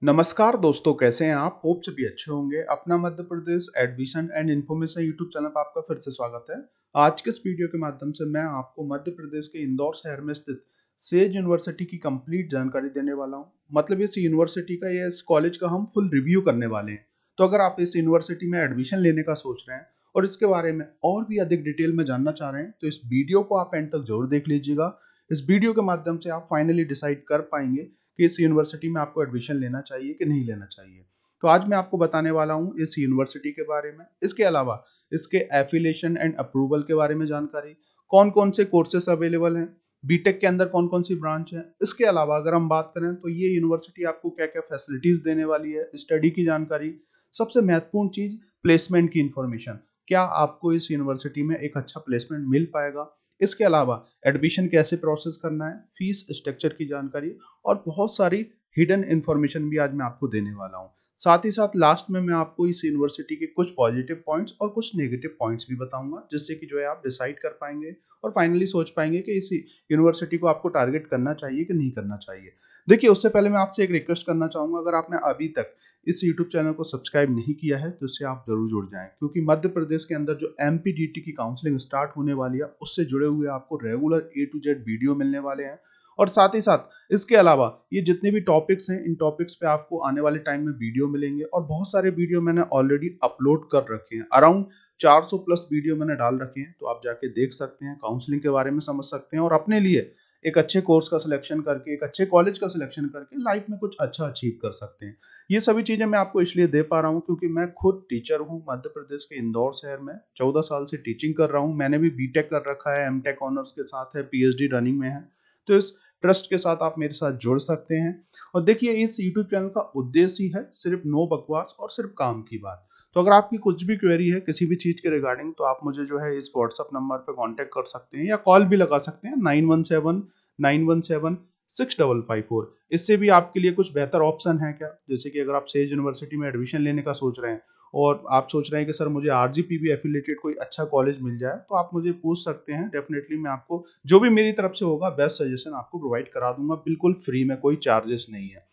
नमस्कार दोस्तों, कैसे हैं आप? होप सभी अच्छे होंगे। अपना Madhya Pradesh admission and information YouTube channel पर आपका फिर से स्वागत है। आज के इस वीडियो के माध्यम से मैं आपको मध्य प्रदेश के इंदौर शहर में स्थित सेज यूनिवर्सिटी की कंप्लीट जानकारी देने वाला हूं। मतलब इस यूनिवर्सिटी का या इस कॉलेज का हम फुल रिव्यू करने वाले हैं। तो अगर आप इस यूनिवर्सिटी में एडमिशन लेने का सोच रहे हैं और इसके बारे में और भी अधिक डिटेल में जानना चाह रहे हैं तो इस वीडियो को आप एंड तक जरूर देख लीजिएगा। इस वीडियो के माध्यम से आप फाइनली डिसाइड कर पाएंगे कि इस यूनिवर्सिटी में आपको एडमिशन लेना चाहिए कि नहीं लेना चाहिए। तो आज मैं आपको बताने वाला हूँ इस यूनिवर्सिटी के बारे में। इसके अलावा इसके एफिलिएशन एंड अप्रूवल के बारे में जानकारी, कौन कौन से कोर्सेस अवेलेबल हैं, बीटेक के अंदर कौन कौन सी ब्रांच है। इसके अलावा अगर हम बात करें तो ये यूनिवर्सिटी आपको क्या क्या फैसिलिटीज देने वाली है, स्टडी की जानकारी, सबसे महत्वपूर्ण चीज प्लेसमेंट की इंफॉर्मेशन, क्या आपको इस यूनिवर्सिटी में एक अच्छा प्लेसमेंट मिल पाएगा। इसके अलावा एडमिशन कैसे प्रोसेस करना है, फीस स्ट्रक्चर की जानकारी और बहुत सारी हिडन इंफॉर्मेशन भी आज मैं आपको देने वाला हूँ। साथ ही साथ लास्ट में मैं आपको इस यूनिवर्सिटी के कुछ पॉजिटिव पॉइंट्स और कुछ नेगेटिव पॉइंट्स भी बताऊंगा, जिससे कि जो है आप डिसाइड कर पाएंगे और फाइनली सोच पाएंगे कि इस यूनिवर्सिटी को आपको टारगेट करना चाहिए कि नहीं करना चाहिए। देखिए, उससे पहले मैं आपसे एक रिक्वेस्ट करना चाहूंगा, अगर आपने अभी तक इस YouTube चैनल को सब्सक्राइब नहीं किया है तो इससे आप जरूर जुड़ जाएं, क्योंकि मध्य प्रदेश के अंदर जो MPDT की काउंसलिंग स्टार्ट होने वाली है उससे जुड़े हुए आपको regular A to Z video मिलने वाले हैं। और साथ ही साथ इसके अलावा ये जितने भी टॉपिक्स हैं, इन टॉपिक्स पे आपको आने वाले टाइम में वीडियो मिलेंगे और बहुत सारे वीडियो मैंने ऑलरेडी अपलोड कर रखे हैं। अराउंड 400 प्लस वीडियो मैंने डाल रखे हैं, तो आप जाके देख सकते हैं, काउंसलिंग के बारे में समझ सकते हैं और अपने लिए एक अच्छे कोर्स का सिलेक्शन करके, एक अच्छे कॉलेज का सिलेक्शन करके लाइफ में कुछ अच्छा अचीव कर सकते हैं। ये सभी चीजें मैं आपको इसलिए दे पा रहा हूँ क्योंकि मैं खुद टीचर हूँ मध्य प्रदेश के इंदौर शहर में। 14 साल से टीचिंग कर रहा हूँ। मैंने भी बीटेक कर रखा है, एमटेक ऑनर्स के साथ है, पीएचडी रनिंग में है। तो इस ट्रस्ट के साथ आप मेरे साथ जुड़ सकते हैं। और देखिए, इस यूट्यूब चैनल का उद्देश्य ही है सिर्फ नो बकवास और सिर्फ काम की बात। तो अगर आपकी कुछ भी क्वेरी है किसी भी चीज के रिगार्डिंग, तो आप मुझे जो है इस व्हाट्सअप नंबर पर कांटेक्ट कर सकते हैं या कॉल भी लगा सकते हैं 9179176554। इससे भी आपके लिए कुछ बेहतर ऑप्शन है क्या, जैसे कि अगर आप सेज यूनिवर्सिटी में एडमिशन लेने का सोच रहे हैं और आप सोच रहे हैं कि सर मुझे आरजीपीवी एफिलिएटेड कोई अच्छा कॉलेज मिल जाए, तो आप मुझे पूछ सकते हैं। डेफिनेटली मैं आपको जो भी मेरी तरफ से होगा बेस्ट सजेशन आपको प्रोवाइड करा दूंगा, बिल्कुल फ्री में, कोई चार्जेस नहीं है।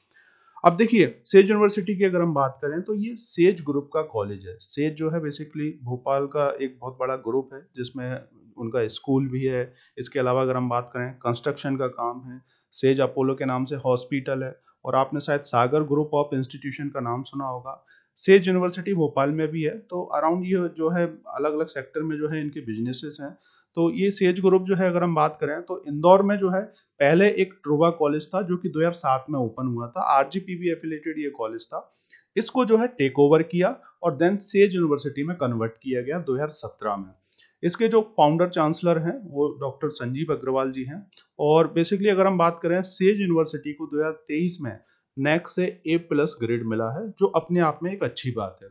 अब देखिए, सेज यूनिवर्सिटी की अगर हम बात करें तो ये सेज ग्रुप का कॉलेज है। सेज जो है बेसिकली भोपाल का एक बहुत बड़ा ग्रुप है जिसमें उनका स्कूल भी है। इसके अलावा अगर हम बात करें, कंस्ट्रक्शन का काम है, सेज अपोलो के नाम से हॉस्पिटल है और आपने शायद सागर ग्रुप ऑफ इंस्टीट्यूशन का नाम सुना होगा। सेज यूनिवर्सिटी भोपाल में भी है। तो अराउंड ये जो है अलग अलग सेक्टर में जो है इनके बिजनेसेस हैं। तो ये सेज ग्रुप जो है, अगर हम बात करें तो इंदौर में जो है पहले एक ट्रुवा कॉलेज था जो कि 2007 में ओपन हुआ था। आरजीपीवी एफिलिएटेड ये कॉलेज था। इसको जो है टेक ओवर किया और देन सेज यूनिवर्सिटी में कन्वर्ट किया गया 2017 में। इसके जो फाउंडर चांसलर हैं वो डॉक्टर संजीव अग्रवाल जी हैं। और बेसिकली अगर हम बात करें, सेज यूनिवर्सिटी को 2023 में नैक से A+ ग्रेड मिला है, जो अपने आप में एक अच्छी बात है।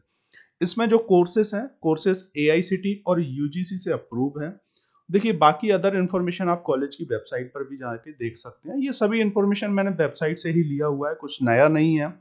इसमें जो कोर्सेस हैं, कोर्सेस AICTE और UGC से अप्रूव हैं। देखिए, बाकी अदर इन्फॉर्मेशन आप कॉलेज की वेबसाइट पर भी जाके देख सकते हैं। ये सभी इन्फॉर्मेशन मैंने वेबसाइट से ही लिया हुआ है, कुछ नया नहीं है।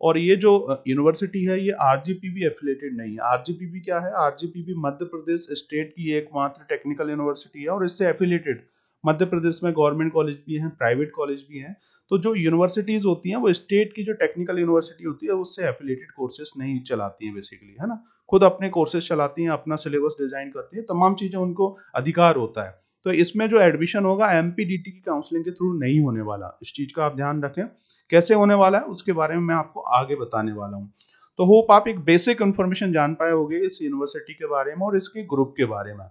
और ये जो यूनिवर्सिटी है ये आरजीपीवी एफिलिएटेड नहीं है। आरजीपीवी क्या है? आरजीपीवी मध्य प्रदेश स्टेट की एकमात्र टेक्निकल यूनिवर्सिटी है और इससे एफिलिएटेड मध्य प्रदेश में गवर्नमेंट कॉलेज भी हैं, प्राइवेट कॉलेज भी हैं। तो जो यूनिवर्सिटीज होती हैं वो स्टेट की जो टेक्निकल यूनिवर्सिटी होती है उससे एफिलिएटेड कोर्सेज नहीं चलाती हैं बेसिकली, है ना। खुद अपने कोर्सेज चलाती हैं, अपना सिलेबस डिजाइन करती है, तमाम चीजें उनको अधिकार होता है। तो इसमें जो एडमिशन होगा MPDT की काउंसलिंग के थ्रू नहीं होने वाला, इस चीज का आप ध्यान रखें। कैसे होने वाला है उसके बारे में मैं आपको आगे बताने वाला हूँ। तो होप आप एक बेसिक इन्फॉर्मेशन जान पाए होंगे इस यूनिवर्सिटी के बारे में और इसके ग्रुप के बारे में।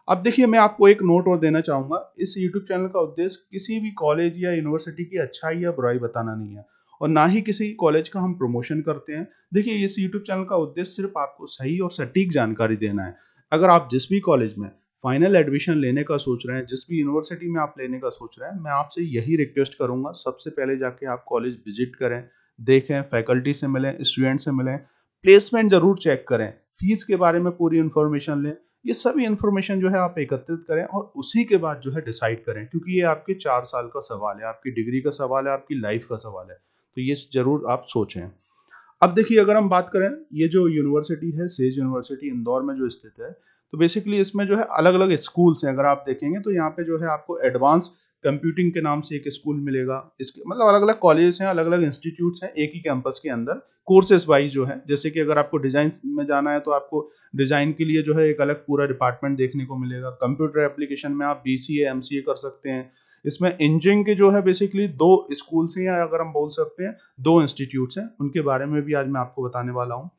अब देखिए, मैं आपको एक नोट और देना चाहूंगा। इस YouTube चैनल का उद्देश्य किसी भी कॉलेज या यूनिवर्सिटी की अच्छाई या बुराई बताना नहीं है और ना ही किसी कॉलेज का हम प्रमोशन करते हैं। देखिए, इस YouTube चैनल का उद्देश्य सिर्फ आपको सही और सटीक जानकारी देना है। अगर आप जिस भी कॉलेज में फाइनल एडमिशन लेने का सोच रहे हैं, जिस भी यूनिवर्सिटी में आप लेने का सोच रहे हैं, मैं आपसे यही रिक्वेस्ट करूंगा, सबसे पहले जाके आप कॉलेज विजिट करें, देखें, फैकल्टी से मिलें, स्टूडेंट से मिलें, प्लेसमेंट जरूर चेक करें, फीस के बारे में पूरी इन्फॉर्मेशन लें। ये सभी इन्फॉर्मेशन जो है आप एकत्रित करें और उसी के बाद जो है डिसाइड करें, क्योंकि ये आपके 4 साल का सवाल है, आपकी डिग्री का सवाल है, आपकी लाइफ का सवाल है। तो ये जरूर आप सोचें। अब देखिए, अगर हम बात करें, ये जो यूनिवर्सिटी है सेज यूनिवर्सिटी इंदौर में जो स्थित है, तो बेसिकली इसमें जो है अलग अलग स्कूल्स हैं। अगर आप देखेंगे तो यहाँ पे जो है आपको एडवांस कंप्यूटिंग के नाम से एक स्कूल मिलेगा। इसके मतलब अलग-अलग कॉलेजेस हैं, अलग-अलग इंस्टीट्यूट्स हैं एक ही कैंपस के अंदर, कोर्सेज़ वाइज़ जो है। जैसे कि अगर आपको डिज़ाइन में जाना है तो आपको डिज़ाइन के लिए जो है एक अलग पूरा डिपार्टमेंट देखने को मिलेगा। कंप्यूटर एप्लीकेशन में आप बीसीए, एमसीए कर सकते हैं। इसमें इंजीनियरिंग के जो है बेसिकली 2 स्कूल्स हैं, या अगर हम बोल सकते हैं 2 इंस्टीट्यूट्स हैं, उनके बारे में भी आज मैं आपको बताने वाला हूँ।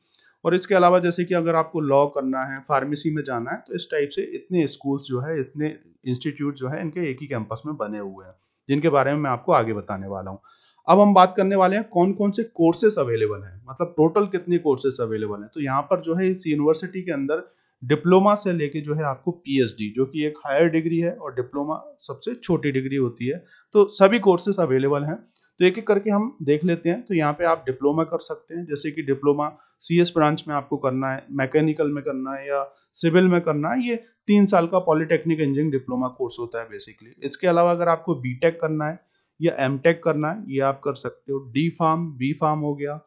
और इसके अलावा जैसे कि अगर आपको लॉ करना है, फार्मेसी में जाना है, तो इस टाइप से इतने स्कूल्स जो है, इतने इंस्टीट्यूट जो है, इनके एक ही कैंपस में बने हुए हैं, जिनके बारे में मैं आपको आगे बताने वाला हूँ। अब हम बात करने वाले हैं कौन-कौन से कोर्सेज़ अवेलेबल हैं, मतलब टोटल कितने कोर्सेज़ अवेलेबल हैं। तो यहाँ पर जो है इस यूनिवर्सिटी के अंदर डिप्लोमा से लेके जो है आपको पीएचडी, जो कि एक हायर डिग्री है, और डिप्लोमा सबसे छोटी डिग्री होती है, तो सभी कोर्सेज़ अवेलेबल हैं। तो एक-एक करके हम देख लेते हैं। तो यहाँ पे आप डिप्लोमा कर सकते हैं, जैसे कि डिप्लोमा सीएस ब्रांच में आपको करना है, मैकेनिकल में करना है या सिविल में करना है। ये 3 साल का पॉलिटेक्निक इंजीनियरिंग डिप्लोमा कोर्स होता है बेसिकली। इसके अलावा अगर आपको बीटेक करना है या एमटेक करना है, ये आप कर सकते हो। डी फार्म, बी फार्म हो गया,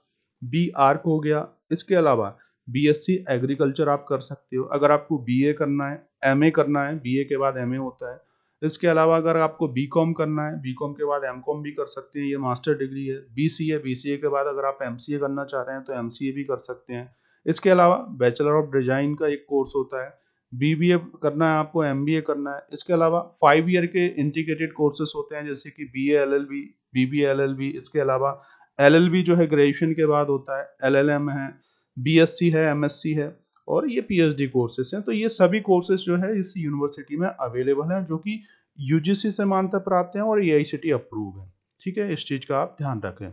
बी आर्क हो गया। इसके अलावा बीएससी एग्रीकल्चर आप कर सकते हो। अगर आपको बीए करना है, एमए करना है, बीए के बाद एमए होता है। इसके अलावा अगर आपको बीकॉम करना है, बीकॉम के बाद एमकॉम भी कर सकते हैं, ये मास्टर डिग्री है। बीसीए, बीसीए के बाद अगर आप एमसीए करना चाह रहे हैं तो एमसीए भी कर सकते हैं। इसके अलावा बैचलर ऑफ डिजाइन का एक कोर्स होता है। बीबीए करना है आपको, एमबीए करना है। इसके अलावा 5 ईयर के इंटीग्रेटेड कोर्सेज होते हैं, जैसे कि बीए एलएलबी, बीबीए एलएलबी। इसके अलावा एलएलबी जो है ग्रेजुएशन के बाद होता है, एलएलएम है, बीएससी है, एमएससी है, और ये पीएचडी कोर्सेज हैं। तो ये सभी कोर्सेज जो है इस यूनिवर्सिटी में अवेलेबल हैं, जो कि यूजीसी से मान्यता प्राप्त है और एआईसीटी अप्रूव है। ठीक है, इस चीज का आप ध्यान रखें।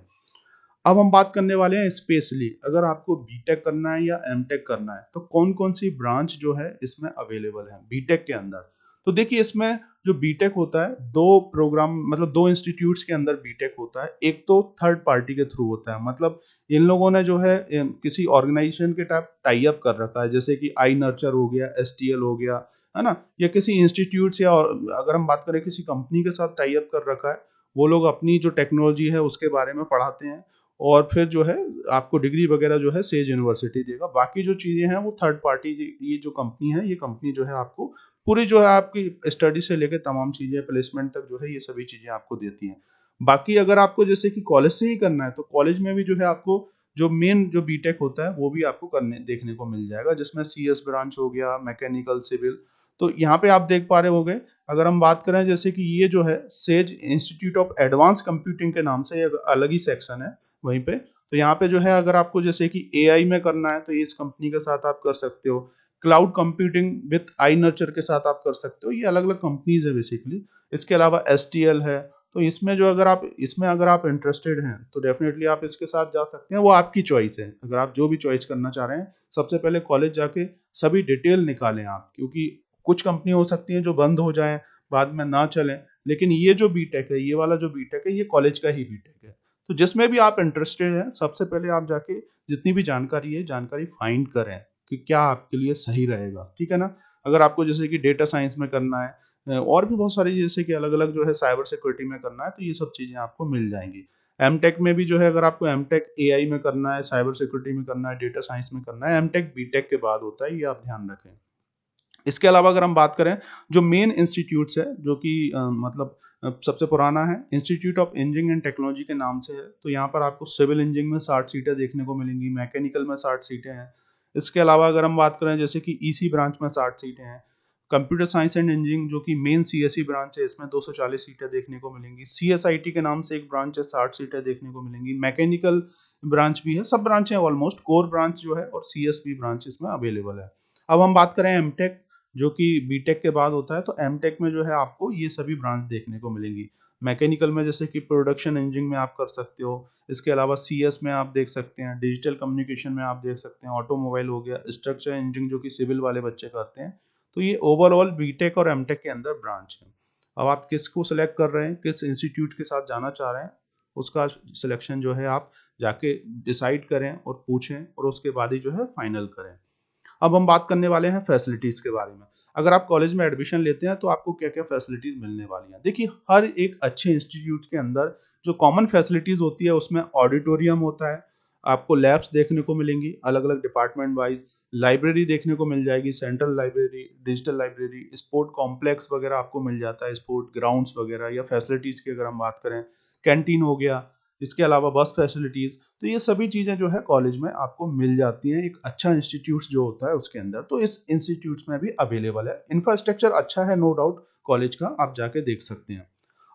अब हम बात करने वाले हैं स्पेशली अगर आपको बीटेक करना है या एमटेक करना है, तो कौन कौन सी ब्रांच जो है इसमें अवेलेबल है बीटेक के अंदर। तो देखिए, इसमें जो बीटेक होता है, दो प्रोग्राम मतलब दो इंस्टीट्यूट्स के अंदर बीटेक होता है। एक तो थर्ड पार्टी के थ्रू होता है, मतलब इन लोगों ने जो है किसी ऑर्गेनाइजेशन के टाइप टाई अप कर रखा है, जैसे कि आई नर्चर हो गया, एसटीएल हो गया, है ना, या किसी इंस्टीट्यूट या अगर हम बात करें किसी कंपनी के साथ टाई अप कर रखा है। वो लोग अपनी जो टेक्नोलॉजी है उसके बारे में पढ़ाते हैं, और फिर जो है आपको डिग्री वगैरह जो है सेज यूनिवर्सिटी देगा। बाकी जो चीज़ें हैं वो थर्ड पार्टी, ये जो कंपनी है, ये कंपनी जो है आपको पूरी जो है आपकी स्टडी से लेकर तमाम चीज़ें प्लेसमेंट तक जो है ये सभी चीज़ें आपको देती हैं। बाकी अगर आपको जैसे कि कॉलेज से ही करना है, तो कॉलेज में भी जो है आपको जो मेन जो बीटेक होता है वो भी आपको करने देखने को मिल जाएगा, जिसमें सीएस ब्रांच हो गया, मैकेनिकल, सिविल। तो यहाँ पे आप देख पा रहे होंगे, अगर हम बात करें जैसे कि ये जो है says institute of advance computing के नाम से एक अलग ही सेक्शन है वहीं पे। तो यहाँ पे जो है अगर आपको जैसे कि एआई में करना है तो ये इस कंपनी के साथ आप कर सकते हो। Cloud computing with I nurture के साथ आप कर सकते हो। ये अलग अलग कंपनीज है बेसिकली। इसके अलावा एसटीएल है। तो इसमें जो अगर आप इंटरेस्टेड हैं तो डेफिनेटली आप इसके साथ जा सकते हैं। वो आपकी चॉइस है, अगर आप जो भी चॉइस करना चाह रहे हैं। सबसे पहले कॉलेज जाके सभी डिटेल निकालें आप, क्योंकि कुछ कंपनी हो सकती है जो बंद हो जाए, बाद में ना चलें। लेकिन ये जो बीटेक है, ये वाला जो बीटेक है, ये कॉलेज का ही बीटेक है। तो जिसमें भी आप इंटरेस्टेड हैं, सबसे पहले आप जाके जितनी भी जानकारी है, जानकारी फाइंड करें कि क्या आपके लिए सही रहेगा। ठीक है ना। अगर आपको जैसे कि डेटा साइंस में करना है, और भी बहुत सारी जैसे कि अलग अलग जो है साइबर सिक्योरिटी में करना है, तो ये सब चीज़ें आपको मिल जाएंगी। एमटेक में भी जो है, अगर आपको एमटेक एआई में करना है, साइबर सिक्योरिटी में करना है, डेटा साइंस में करना है, एमटेक बीटेक के बाद होता है, ये आप ध्यान रखें। इसके अलावा अगर हम बात करें जो मेन इंस्टीट्यूट्स है, जो कि मतलब सबसे पुराना है, institute of engineering and technology के नाम से है। तो यहाँ पर आपको सिविल इंजीनियरिंग में 60 सीटें देखने को मिलेंगी, मैकेनिकल में 60 सीटें हैं। इसके अलावा अगर हम बात करें जैसे कि ईसी ब्रांच में 60 सीटें हैं। कंप्यूटर साइंस एंड इंजीनियरिंग जो कि मेन सीएसई ब्रांच है, इसमें 240 सीटें देखने को मिलेंगी। सीएसआईटी के नाम से एक ब्रांच है, 60 सीटें देखने को मिलेंगी। मैकेनिकल ब्रांच भी है, सब ब्रांच है ऑलमोस्ट। कोर ब्रांच जो है और सीएसबी ब्रांच इसमें अवेलेबल है। अब हम बात करें एमटेक, जो कि बीटेक के बाद होता है, तो एमटेक में जो है आपको ये सभी ब्रांच देखने को मिलेंगी। मैकेनिकल में जैसे कि प्रोडक्शन इंजीनियरिंग में आप कर सकते हो। इसके अलावा सीएस में आप देख सकते हैं, डिजिटल कम्युनिकेशन में आप देख सकते हैं, ऑटोमोबाइल हो गया, स्ट्रक्चर इंजीनियरिंग जो कि सिविल वाले बच्चे करते हैं। तो ये ओवरऑल बीटेक और एमटेक के अंदर ब्रांच है। अब आप किसको सिलेक्ट कर रहे हैं, किस इंस्टीट्यूट के साथ जाना चाह रहे हैं, उसका सिलेक्शन जो है आप जाके डिसाइड करें और पूछें, और उसके बाद ही जो है फाइनल करें। अब हम बात करने वाले हैं फैसिलिटीज़ के बारे में। अगर आप कॉलेज में एडमिशन लेते हैं तो आपको क्या-क्या फैसिलिटीज़ मिलने वाली हैं। देखिए, हर एक अच्छे इंस्टीट्यूट के अंदर जो कॉमन फैसिलिटीज़ होती है उसमें ऑडिटोरियम होता है, आपको लैब्स देखने को मिलेंगी अलग-अलग डिपार्टमेंट वाइज़। लाइब्रेरी देखने को मिल जाएगी, central library, digital library, sport complex वगैरह आपको मिल जाता है, स्पोर्ट ग्राउंड्स वगैरह, या फैसिलिटीज़ की अगर हम बात करें, कैंटीन हो गया, इसके अलावा बस फैसिलिटीज़। तो ये सभी चीज़ें जो है कॉलेज में आपको मिल जाती हैं, एक अच्छा इंस्टीट्यूट्स जो होता है उसके अंदर, तो इस इंस्टीट्यूट्स में भी अवेलेबल है। इंफ्रास्ट्रक्चर अच्छा है नो डाउट कॉलेज का, आप जाके देख सकते हैं।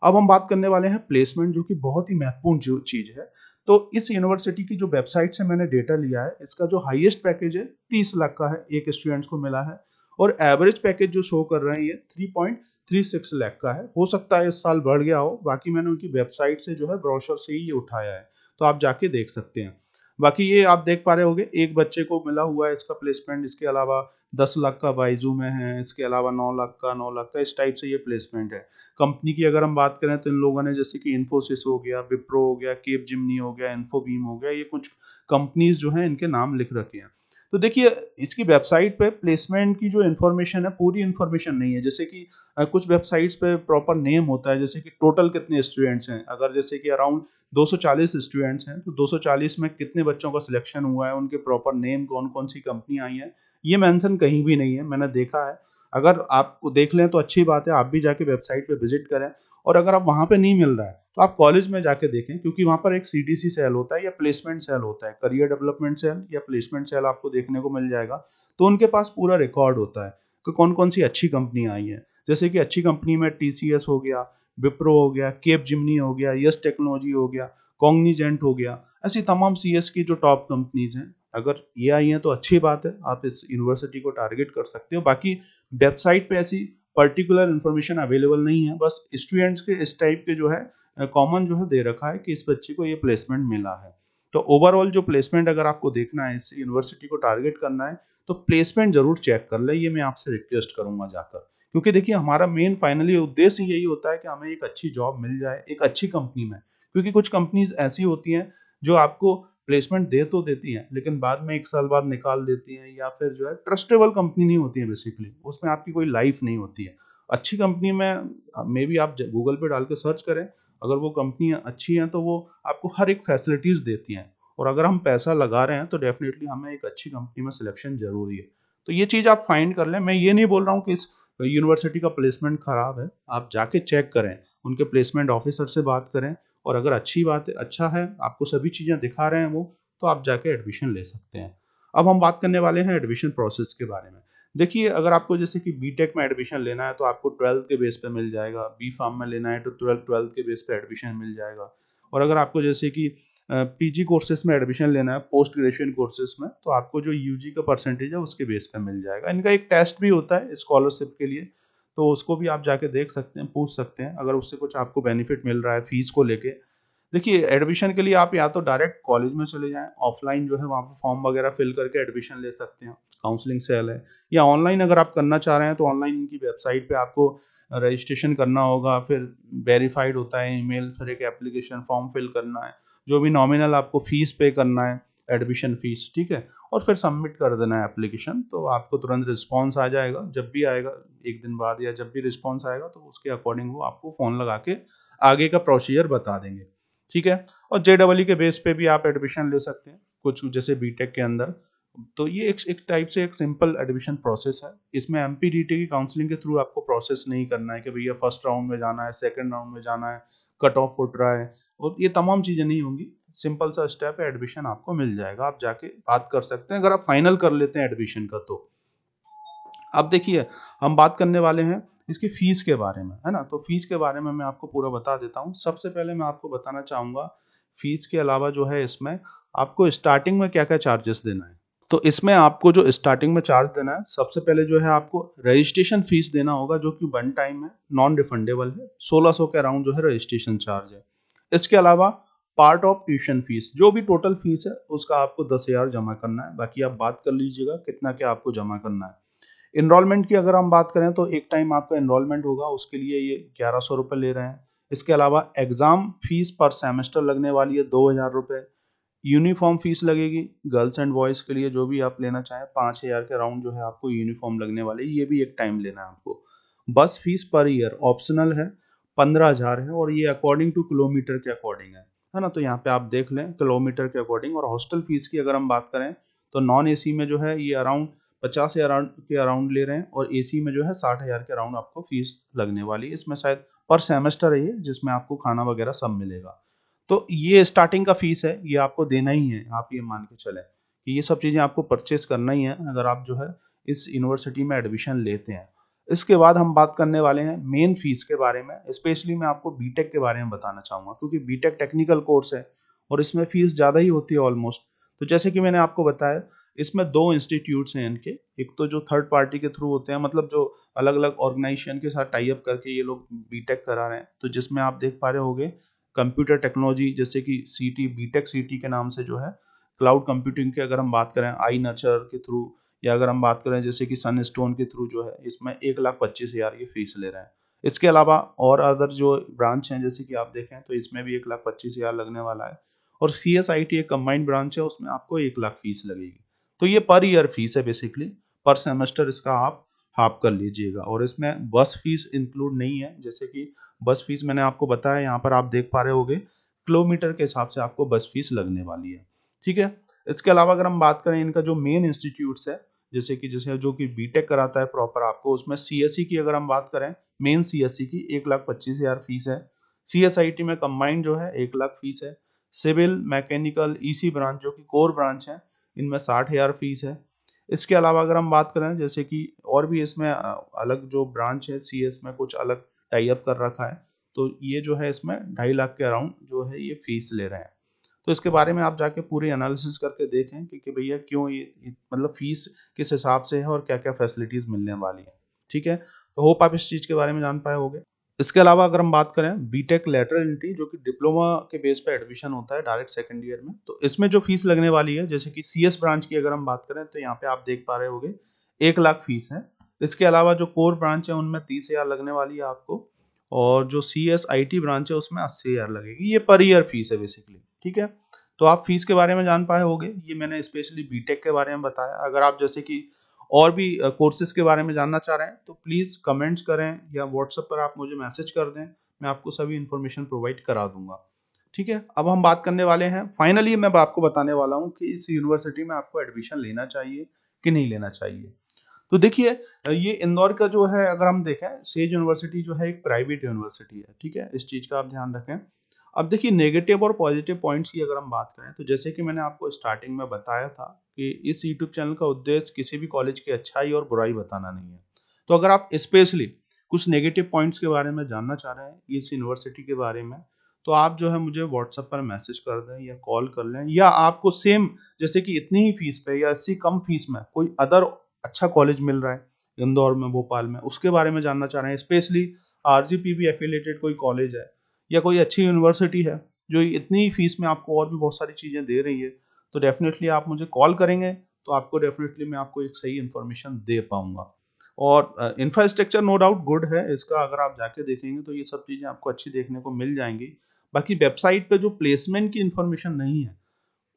अब हम बात करने वाले हैं प्लेसमेंट, जो कि बहुत ही महत्वपूर्ण जो चीज़ है। तो इस यूनिवर्सिटी की जो वेबसाइट से मैंने डेटा लिया है, इसका जो हाईएस्ट पैकेज है 30 लाख का है, एक स्टूडेंट्स को मिला है, और एवरेज पैकेज जो शो कर रहे हैं ये 3.36 लाख का है। हो सकता है इस साल बढ़ गया हो, बाकी मैंने उनकी वेबसाइट से जो है ब्रोशर से ही ये उठाया है, तो आप जाके देख सकते हैं। बाकी ये आप देख पा रहे होंगे, एक बच्चे को मिला हुआ है इसका प्लेसमेंट, इसके अलावा 10 लाख का बाइजू में है, इसके अलावा 9 लाख का, इस टाइप से ये प्लेसमेंट है। कंपनी की अगर हम बात करें तो इन लोगों ने जैसे कि इन्फोसिस हो गया, विप्रो हो गया, केप जिमनी हो गया, इन्फोबीम हो गया, ये कुछ कंपनीज जो हैं इनके नाम लिख रखे हैं। तो देखिए इसकी वेबसाइट पे प्लेसमेंट की जो इन्फॉर्मेशन है पूरी इन्फॉर्मेशन नहीं है, जैसे कि कुछ वेबसाइट्स पे प्रॉपर नेम होता है, जैसे कि टोटल कितने स्टूडेंट्स हैं, अगर जैसे कि अराउंड 240 स्टूडेंट्स हैं तो 240 में कितने बच्चों का सिलेक्शन हुआ है, उनके प्रॉपर नेम, कौन कौन सी कंपनी आई है, ये मेंशन कहीं भी नहीं है, मैंने देखा है। अगर आपको देख लें तो अच्छी बात है, आप भी जाके वेबसाइट पे विजिट करें, और अगर आप वहाँ पे नहीं मिल रहा है तो आप कॉलेज में जाके देखें, क्योंकि वहाँ पर एक सीडीसी सेल होता है या प्लेसमेंट सेल होता है, करियर डेवलपमेंट सेल या प्लेसमेंट सेल आपको देखने को मिल जाएगा। तो उनके पास पूरा रिकॉर्ड होता है कि कौन कौन सी अच्छी कंपनी आई है, जैसे कि अच्छी कंपनी में टीसीएस हो गया, विप्रो हो गया, केप जिमनी हो गया, यस टेक्नोलॉजी हो गया, कॉग्निजेंट हो गया, ऐसी तमाम सीएस की जो टॉप कंपनीज हैं, अगर ये आई हैं तो अच्छी बात है, आप इस यूनिवर्सिटी को टारगेट कर सकते हो। बाकी वेबसाइट पे ऐसी पर्टिकुलर इन्फॉर्मेशन अवेलेबल नहीं है, बस स्टूडेंट्स के इस टाइप के जो है कॉमन जो है दे रखा है कि इस बच्चे को ये प्लेसमेंट मिला है। तो ओवरऑल जो प्लेसमेंट अगर आपको देखना है, इस यूनिवर्सिटी को टारगेट करना है, तो प्लेसमेंट जरूर चेक कर ले, ये मैं आपसे रिक्वेस्ट करूंगा जाकर, क्योंकि देखिए हमारा मेन फाइनली उद्देश्य यही होता है कि हमें एक अच्छी जॉब मिल जाए एक अच्छी कंपनी में, क्योंकि कुछ कंपनीज ऐसी होती हैं जो आपको प्लेसमेंट दे तो देती हैं लेकिन बाद में 1 साल बाद निकाल देती हैं, या फिर जो है ट्रस्टेबल कंपनी नहीं होती है, बेसिकली उसमें आपकी कोई लाइफ नहीं होती है। अच्छी कंपनी में मे बी आप गूगल पे डाल के सर्च करें, अगर वो कंपनी अच्छी हैं तो वो आपको हर एक फैसिलिटीज़ देती हैं, और अगर हम पैसा लगा रहे हैं तो डेफिनेटली हमें एक अच्छी कंपनी में सिलेक्शन जरूरी है। तो ये चीज़ आप फाइंड कर लें, मैं ये नहीं बोल रहा हूँ कि इस यूनिवर्सिटी का प्लेसमेंट खराब है, आप जाके चेक करें, उनके प्लेसमेंट ऑफिसर से बात करें, और अगर अच्छी बात है, अच्छा है, आपको सभी चीज़ें दिखा रहे हैं वो, तो आप जाके एडमिशन ले सकते हैं। अब हम बात करने वाले हैं एडमिशन प्रोसेस के बारे में। देखिए अगर आपको जैसे कि बीटेक में एडमिशन लेना है तो आपको 12th के बेस पे मिल जाएगा, बी फार्म में लेना है तो 12th के बेस पे एडमिशन मिल जाएगा, और अगर आपको जैसे कि पीजी कोर्सेज में एडमिशन लेना है, पोस्ट ग्रेजुएशन कोर्सेज में, तो आपको जो यूजी का परसेंटेज है उसके बेस पे मिल जाएगा। इनका एक टेस्ट भी होता है स्कॉलरशिप के लिए, तो उसको भी आप जाके देख सकते हैं, पूछ सकते हैं अगर उससे कुछ आपको बेनिफिट मिल रहा है फीस को लेके। देखिए एडमिशन के लिए आप या तो डायरेक्ट कॉलेज में चले जाएं, ऑफलाइन जो है वहाँ पे फॉर्म वगैरह फिल करके एडमिशन ले सकते हैं, काउंसलिंग सेल है, या ऑनलाइन अगर आप करना चाह रहे हैं तो ऑनलाइन इनकी वेबसाइट पे आपको रजिस्ट्रेशन करना होगा, फिर वेरीफाइड होता है ईमेल, फिर एक एप्लीकेशन फॉर्म फिल करना है, जो भी नॉमिनल आपको फीस पे करना है, एडमिशन फीस, ठीक है, और फिर सबमिट कर देना है एप्लीकेशन, तो आपको तुरंत रिस्पॉन्स आ जाएगा, जब भी आएगा 1 दिन बाद या जब भी रिस्पॉन्स आएगा तो उसके अकॉर्डिंग वो आपको फ़ोन लगा के आगे का प्रोसीजर बता देंगे, ठीक है। और जेडबलई के बेस पे भी आप एडमिशन ले सकते हैं कुछ जैसे बीटेक के अंदर। तो ये एक टाइप से एक सिंपल एडमिशन प्रोसेस है, इसमें एमपीडीटी की काउंसलिंग के थ्रू आपको प्रोसेस नहीं करना है कि भैया फर्स्ट राउंड में जाना है, सेकंड राउंड में जाना है, कट ऑफ उठ रहा है, और ये तमाम चीज़ें नहीं होंगी, सिंपल सा स्टेप है, एडमिशन आपको मिल जाएगा, आप जाके बात कर सकते हैं अगर आप फाइनल कर लेते हैं एडमिशन का तो। अब देखिए हम बात करने वाले हैं इसकी फीस के बारे में, है ना, तो फीस के बारे में मैं आपको पूरा बता देता हूँ। सबसे पहले मैं आपको बताना चाहूँगा फीस के अलावा जो है इसमें आपको स्टार्टिंग में क्या क्या चार्जेस देना है। तो इसमें आपको जो स्टार्टिंग में चार्ज देना है, सबसे पहले जो है आपको रजिस्ट्रेशन फीस देना होगा, जो कि वन टाइम है, नॉन रिफंडेबल है, 1600 के अराउंड जो है रजिस्ट्रेशन चार्ज है। इसके अलावा पार्ट ऑफ ट्यूशन फीस, जो भी टोटल फीस है उसका आपको 10,000 जमा करना है, बाकी आप बात कर लीजिएगा कितना क्या आपको जमा करना है। इनरोलमेंट की अगर हम बात करें तो एक टाइम आपका इनरोलमेंट होगा, उसके लिए ये 1100 रुपये ले रहे हैं। इसके अलावा एग्जाम फीस पर सेमेस्टर लगने वाली है 2000 रुपये। यूनिफॉर्म फीस लगेगी गर्ल्स एंड बॉयज़ के लिए, जो भी आप लेना चाहें, 5000 के अराउंड जो है आपको यूनिफॉर्म लगने वाली है, ये भी एक टाइम लेना है आपको। बस फीस पर ईयर ऑप्शनल है, 15,000 है, और ये अकॉर्डिंग टू किलोमीटर के अकॉर्डिंग है ना, तो यहाँ पे आप देख लें किलोमीटर के अकॉर्डिंग। और हॉस्टल फीस की अगर हम बात करें तो नॉन एसी में जो है ये अराउंड 50,000 के अराउंड ले रहे हैं और एसी में जो है 60,000 के अराउंड आपको फीस लगने वाली है। इसमें शायद पर सेमेस्टर है ये, जिसमें आपको खाना वगैरह सब मिलेगा। तो ये स्टार्टिंग का फीस है, ये आपको देना ही है। आप ये मान के चलें कि ये सब चीज़ें आपको परचेस करना ही है अगर आप जो है इस यूनिवर्सिटी में एडमिशन लेते हैं। इसके बाद हम बात करने वाले हैं मेन फीस के बारे में। स्पेशली मैं आपको बीटेक के बारे में बताना चाहूँगा, क्योंकि बीटेक टेक्निकल कोर्स है और इसमें फीस ज़्यादा ही होती है ऑलमोस्ट। तो जैसे कि मैंने आपको बताया, इसमें 2 इंस्टीट्यूट्स हैं इनके। एक तो जो थर्ड पार्टी के थ्रू होते हैं, मतलब जो अलग-अलग ऑर्गेनाइजेशन के साथ टाई अप करके ये लोग बीटेक करा रहे हैं। तो जिसमें आप देख पा रहे होंगे कंप्यूटर टेक्नोलॉजी, जैसे कि सीटी, बीटेक सीटी के नाम से जो है क्लाउड कंप्यूटिंग की अगर हम बात करें आई नर्चर के थ्रू, या अगर हम बात करें जैसे कि सनस्टोन के थ्रू जो है, इसमें 1,25,000 ये फीस ले रहे हैं। इसके अलावा और अदर जो ब्रांच हैं, जैसे कि आप देखें तो इसमें भी 1,25,000 लगने वाला है। और CSIT एक कंबाइंड ब्रांच है, उसमें आपको 1,00,000 फीस लगेगी। तो ये पर ईयर फीस है बेसिकली, पर सेमेस्टर इसका आप हाफ कर लीजिएगा। और इसमें बस फीस इंक्लूड नहीं है, जैसे कि बस फीस मैंने आपको बताया, यहाँ पर आप देख पा रहे होंगे किलोमीटर के हिसाब से आपको बस फीस लगने वाली है। ठीक है। इसके अलावा अगर हम बात करें इनका जो मेन इंस्टीट्यूट्स है, जैसे जो कि बीटेक कराता है प्रॉपर आपको, उसमें CSE की अगर हम बात करें, मेन CSE की 1,25,000 फीस है। CSIT में कंबाइंड जो है 1,00,000 फीस है। सिविल, मैकेनिकल, EC ब्रांच जो कि कोर ब्रांच है, इनमें 60,000 फीस है। इसके अलावा अगर हम बात करें, जैसे कि और भी इसमें अलग जो ब्रांच है CS में कुछ अलग टाई अप कर रखा है, तो ये जो है इसमें 2.5 लाख के अराउंड जो है ये फीस ले रहे हैं। तो इसके बारे में आप जाके पूरी एनालिसिस करके देखें कि भैया क्यों ये मतलब फीस किस हिसाब से है और क्या क्या फैसिलिटीज मिलने वाली है। ठीक है। तो होप आप इस चीज के बारे में जान पाए होंगे। इसके अलावा अगर हम बात करें बीटेक लैटरल एंट्री, जो कि डिप्लोमा के बेस पे एडमिशन होता है डायरेक्ट सेकंड ईयर में, तो इसमें जो फीस लगने वाली है, जैसे कि CS ब्रांच की अगर हम बात करें तो यहाँ पे आप देख पा रहे होंगे 1,00,000 फीस है। इसके अलावा जो कोर ब्रांच है उनमें 30,000 लगने वाली है आपको, और जो CSIT ब्रांच है उसमें 80,000 लगेगी। ये पर ईयर फीस है बेसिकली। ठीक है। तो आप फीस के बारे में जान पाए होंगे। ये मैंने स्पेशली बीटेक के बारे में बताया। अगर आप जैसे कि और भी कोर्सेज के बारे में जानना चाह रहे हैं तो प्लीज़ कमेंट्स करें या व्हाट्सएप पर आप मुझे मैसेज कर दें, मैं आपको सभी इन्फॉर्मेशन प्रोवाइड करा दूंगा। ठीक है। अब हम बात करने वाले हैं, फाइनली मैं आपको बताने वाला हूँ कि इस यूनिवर्सिटी में आपको एडमिशन लेना चाहिए कि नहीं लेना चाहिए। तो देखिए, ये इंदौर का जो है, अगर हम देखें, सेज यूनिवर्सिटी जो है एक प्राइवेट यूनिवर्सिटी है। ठीक है। इस चीज़ का आप ध्यान रखें। अब देखिए, नेगेटिव और पॉजिटिव पॉइंट्स की अगर हम बात करें, तो जैसे कि मैंने आपको स्टार्टिंग में बताया था कि इस यूट्यूब चैनल का उद्देश्य किसी भी कॉलेज की अच्छाई और बुराई बताना नहीं है। तो अगर आप स्पेशली कुछ नेगेटिव पॉइंट्स के बारे में जानना चाह रहे हैं इस यूनिवर्सिटी के बारे में, तो आप जो है मुझे व्हाट्सएप पर मैसेज कर दें या कॉल कर लें, या आपको सेम जैसे कि इतनी ही फीस पे या इससे कम फीस में कोई अदर अच्छा कॉलेज मिल रहा है इंदौर में, भोपाल में, उसके बारे में जानना चाह रहे हैं, स्पेशली RGPB एफिलिएटेड कोई कॉलेज है या कोई अच्छी यूनिवर्सिटी है जो इतनी ही फीस में आपको और भी बहुत सारी चीज़ें दे रही है, तो डेफिनेटली आप मुझे कॉल करेंगे तो आपको डेफिनेटली मैं आपको एक सही इन्फॉर्मेशन दे पाऊंगा। और इंफ्रास्ट्रक्चर नो डाउट गुड है इसका, अगर आप जाके देखेंगे तो ये सब चीज़ें आपको अच्छी देखने को मिल जाएंगी। बाकी वेबसाइट पे जो प्लेसमेंट की इन्फॉर्मेशन नहीं है,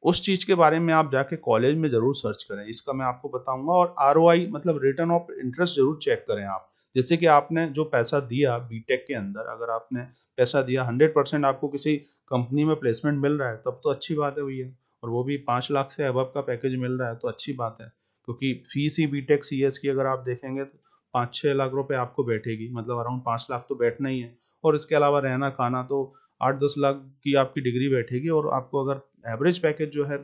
उस चीज़ के बारे में आप जाके कॉलेज में ज़रूर सर्च करें, इसका मैं आपको बताऊंगा। और ROI मतलब रिटर्न ऑफ इंटरेस्ट ज़रूर चेक करें आप। जैसे कि आपने जो पैसा दिया बीटेक के अंदर, अगर आपने पैसा दिया 100% आपको किसी कंपनी में प्लेसमेंट मिल रहा है, तब तो अच्छी बात है भैया। और वो भी 5 लाख से अबव का पैकेज मिल रहा है तो अच्छी बात है, क्योंकि फीस ही बीटेक CS की अगर आप देखेंगे तो 5-6 लाख रुपए आपको बैठेगी, मतलब अराउंड 5 लाख तो बैठना ही है। और इसके अलावा रहना खाना तो 8-10 लाख की आपकी डिग्री बैठेगी। और आपको अगर एवरेज पैकेज जो है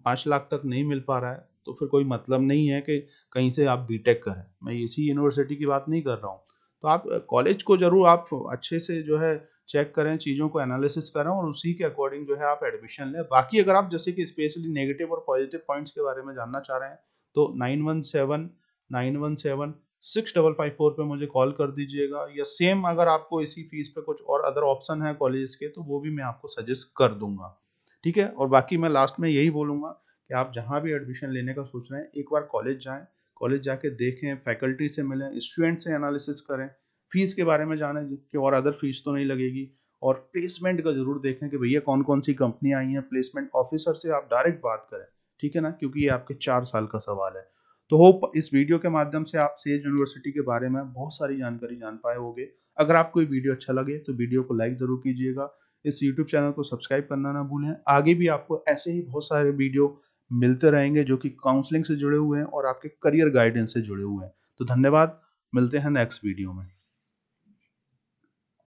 5 लाख तक नहीं मिल पा रहा है, तो फिर कोई मतलब नहीं है कि कहीं से आप बीटेक करें। मैं इसी यूनिवर्सिटी की बात नहीं कर रहा हूँ। तो आप कॉलेज को जरूर आप अच्छे से जो है चेक करें, चीज़ों को एनालिसिस करें और उसी के अकॉर्डिंग जो है आप एडमिशन लें। बाकी अगर आप जैसे कि स्पेशली नेगेटिव और पॉजिटिव पॉइंट्स के बारे में जानना चाह रहे हैं, तो 9179176554 पे मुझे कॉल कर दीजिएगा, या सेम अगर आपको इसी फीस पे कुछ और अदर ऑप्शन है कॉलेज के, तो वो भी मैं आपको सजेस्ट कर दूंगा। ठीक है। और बाकी मैं लास्ट में यही बोलूंगा कि आप जहाँ भी एडमिशन लेने का सोच रहे हैं, एक बार कॉलेज जाएं, कॉलेज जाके देखें, फैकल्टी से मिलें, स्टूडेंट से एनालिसिस करें, फीस के बारे में जानें कि और अदर फीस तो नहीं लगेगी। और प्लेसमेंट का जरूर देखें कि भैया कौन कौन सी कंपनियां आई हैं, प्लेसमेंट ऑफिसर से आप डायरेक्ट बात करें। ठीक है ना, क्योंकि ये आपके 4 साल का सवाल है। तो होप इस वीडियो के माध्यम से आप सेज यूनिवर्सिटी के बारे में बहुत सारी जानकारी जान पाए होंगे। अगर आपको ये वीडियो अच्छा लगे तो वीडियो को लाइक जरूर कीजिएगा। इस YouTube चैनल को सब्सक्राइब करना ना भूलें। आगे भी आपको ऐसे ही बहुत सारे वीडियो मिलते रहेंगे जो कि काउंसलिंग से जुड़े हुए हैं और आपके करियर गाइडेंस से जुड़े हुए हैं। तो धन्यवाद, मिलते हैं नेक्स्ट वीडियो में।